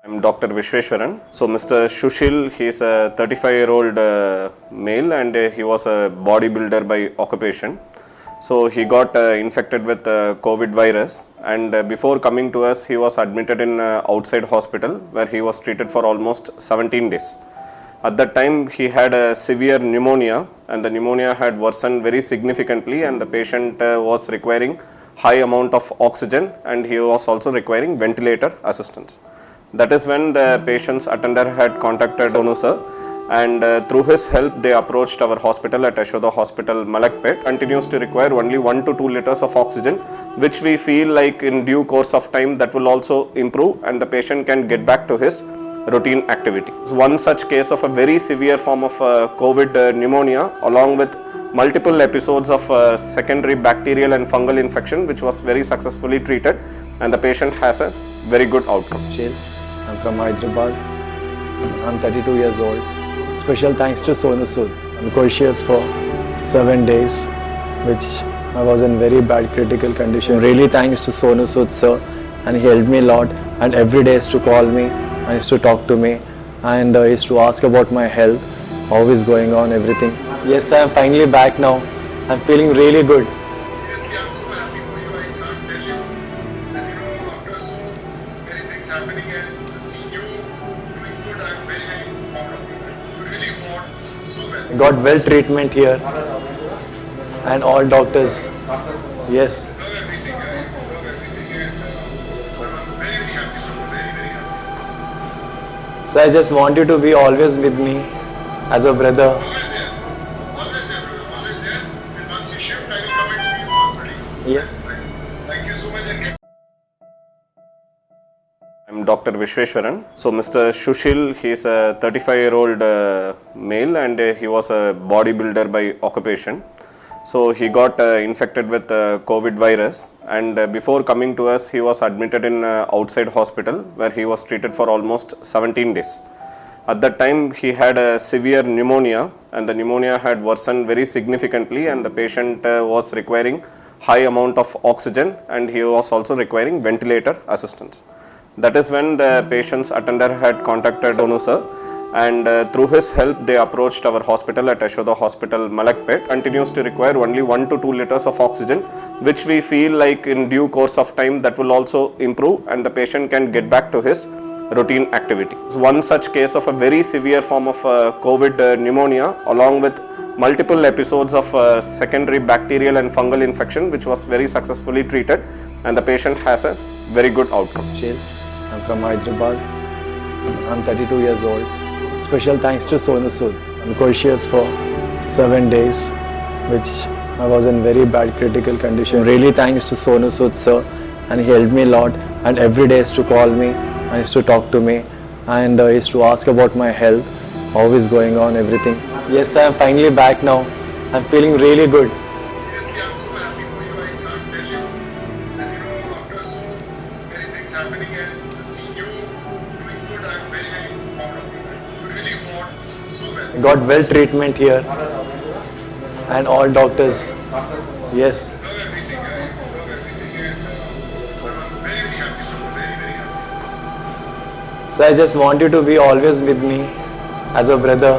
I'm Dr. Vishweshwaran. So Mr. Shushil, he is a 35-year-old male and he was a bodybuilder by occupation. So he got infected with COVID virus and before coming to us, he was admitted in outside hospital where he was treated for almost 17 days. At that time, he had a severe pneumonia and the pneumonia had worsened very significantly and the patient was requiring high amount of oxygen and he was also requiring ventilator assistance. That is when the patient's attender had contacted Sonu sir and through his help they approached our hospital at Yashoda Hospital, Malakpet. Continues to require only 1 to 2 liters of oxygen, which we feel like in due course of time that will also improve and the patient can get back to his routine activity. One such case of a very severe form of COVID pneumonia along with multiple episodes of secondary bacterial and fungal infection which was very successfully treated and the patient has a very good outcome. I'm from Hyderabad. I'm 32 years old. Special thanks to Sonu Sood. I'm cautious for 7 days, which I was in very bad critical condition. Really thanks to Sonu Sood sir, and he helped me a lot. And every day he used to call me and he used to talk to me and he used to ask about my health, how is going on, everything. Yes, I am finally back now. I'm feeling really good. Seriously, I'm so happy for you. I can't tell you that after so many things happening and seeing you doing good, I'm very, very proud of you. You really fought so well. I got well treatment here and all doctors. Yes. Deserve everything, deserve everything, and I'm very, very happy, sir. Very, very happy. So I just want you to be always with me as a brother. Always there, brother. Always there. And once you shift, I will come and see you personally. Yes. Thank you so much. And I'm Dr. Vishweshwaran. So Mr. Shushil, he is a 35-year-old male and he was a bodybuilder by occupation. So he got infected with COVID virus and before coming to us, he was admitted in outside hospital where he was treated for almost 17 days. At that time, he had a severe pneumonia and the pneumonia had worsened very significantly and the patient was requiring high amount of oxygen and he was also requiring ventilator assistance. That is when the patient's attender had contacted Sonu sir and through his help they approached our hospital at Yashoda Hospital, Malakpet. Continues to require only 1 to 2 liters of oxygen, which we feel like in due course of time that will also improve and the patient can get back to his routine activity. One such case of a very severe form of COVID pneumonia along with multiple episodes of secondary bacterial and fungal infection which was very successfully treated and the patient has a very good outcome. I'm from Hyderabad. I'm 32 years old. Special thanks to Sonu Sood. I'm cautious for 7 days, which I was in very bad critical condition. Really thanks to Sonu Sood sir, and he helped me a lot. And every day he used to call me and he used to talk to me and he used to ask about my health, how is going on, everything. Yes, I am finally back now. I'm feeling really good. seriously, I'm so happy for you. I can't tell you that after so many things happening and seeing you doing good, I'm very, very proud of you. You really fought so well. I got well treatment here and all doctors. Yes. Deserve everything, deserve everything, and I'm very, very happy, sir. Very, very happy. So I just want you to be always with me as a brother.